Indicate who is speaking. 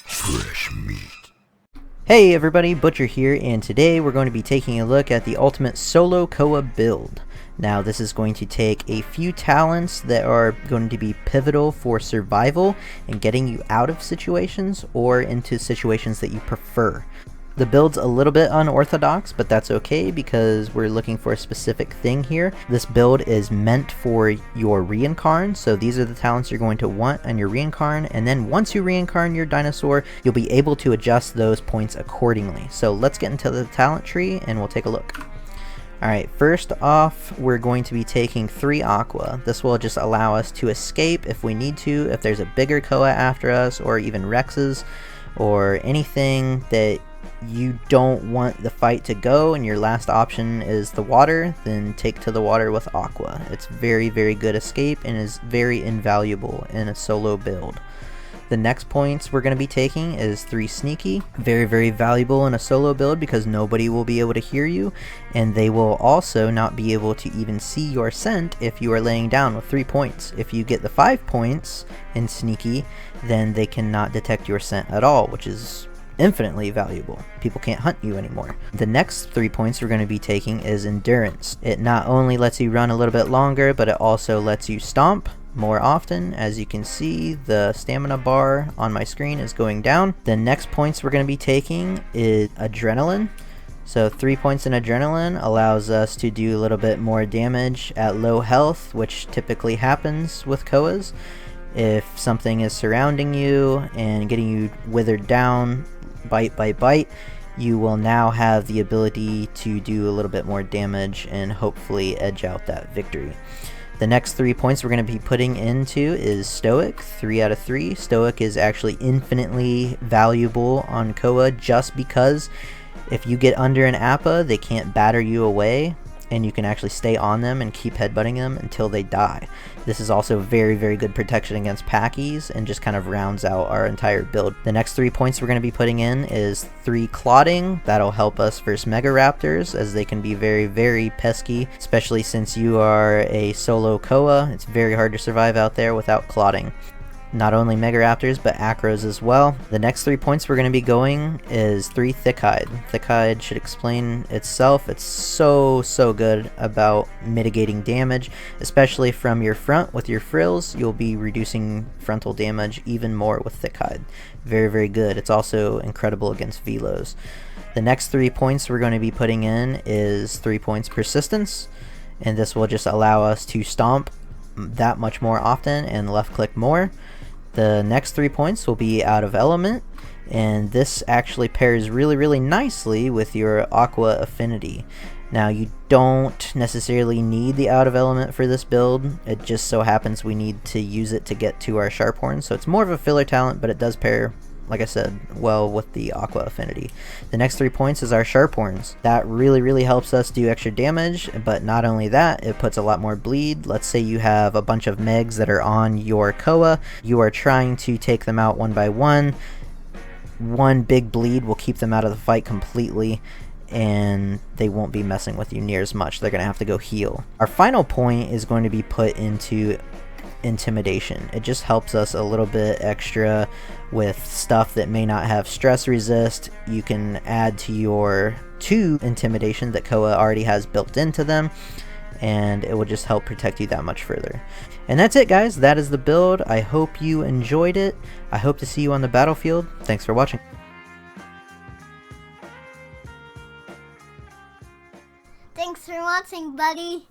Speaker 1: Fresh meat.
Speaker 2: Hey everybody, Butcher here, and today we're going to be taking a look at the ultimate solo Coah build. Now this is going to take a few talents that are going to be pivotal for survival and getting you out of situations or into situations that you prefer. The build's a little bit unorthodox, but that's okay because we're looking for a specific thing here. This build is meant for your reincarn, so these are the talents you're going to want on your reincarn, and then once you reincarn your dinosaur, you'll be able to adjust those points accordingly. So let's get into the talent tree and we'll take a look. Alright, first off, we're going to be taking 3 Aqua. This will just allow us to escape if we need to, if there's a bigger Coah after us, or even Rexes, or anything that you don't want the fight to go and your last option is the water, then take to the water with Aqua. It's very, very good escape and is very invaluable in a solo build. The next points we're going to be taking is 3 Sneaky. Very, very valuable in a solo build because nobody will be able to hear you, and they will also not be able to even see your scent if you are laying down with 3 points. If you get the 5 points in Sneaky, then they cannot detect your scent at all, which is infinitely valuable. People can't hunt you anymore. The next 3 points we're going to be taking is Endurance. It not only lets you run a little bit longer, but it also lets you stomp more often. As you can see, the stamina bar on my screen is going down. The next points we're going to be taking is Adrenaline. So 3 points in Adrenaline allows us to do a little bit more damage at low health, which typically happens with Coahs. If something is surrounding you and getting you withered down bite by bite, you will now have the ability to do a little bit more damage and hopefully edge out that victory. The next 3 points we're going to be putting into is Stoic, 3 out of 3. Stoic is actually infinitely valuable on Coah just because if you get under an Appa, they can't batter you away, and you can actually stay on them and keep headbutting them until they die. This is also very, very good protection against Packies and just kind of rounds out our entire build. The next 3 points we're going to be putting in is 3 Clotting. That'll help us versus Mega Raptors, as they can be very, very pesky, especially since you are a solo Coah. It's very hard to survive out there without Clotting. Not only Mega Raptors, but Acros as well. The next 3 points we're going to be going is 3 Thickhide. Thickhide should explain itself. It's so good about mitigating damage, especially from your front with your frills. You'll be reducing frontal damage even more with Thickhide. Very, very good. It's also incredible against Velos. The next 3 points we're going to be putting in is 3 points Persistence, and this will just allow us to stomp that much more often and left click more. The next 3 points will be Out of Element, and this actually pairs really, really nicely with your Aqua Affinity. Now, you don't necessarily need the Out of Element for this build. It just so happens we need to use it to get to our Sharphorn, so it's more of a filler talent, but it does pair, like I said, well with the Aqua Affinity. The next 3 points is our Sharphorns. That really, really helps us do extra damage, but not only that, it puts a lot more bleed. Let's say you have a bunch of Megs that are on your Coah. You are trying to take them out one by one. One big bleed will keep them out of the fight completely, and they won't be messing with you near as much. They're going to have to go heal. Our final point is going to be put into Intimidation. It just helps us a little bit extra with stuff that may not have stress resist. You can add to your 2 Intimidation that Coah already has built into them, and it will just help protect you that much further. And that's it, guys. That is the build. I hope you enjoyed it. I hope to see you on the battlefield. Thanks for watching.
Speaker 3: Thanks for watching, buddy.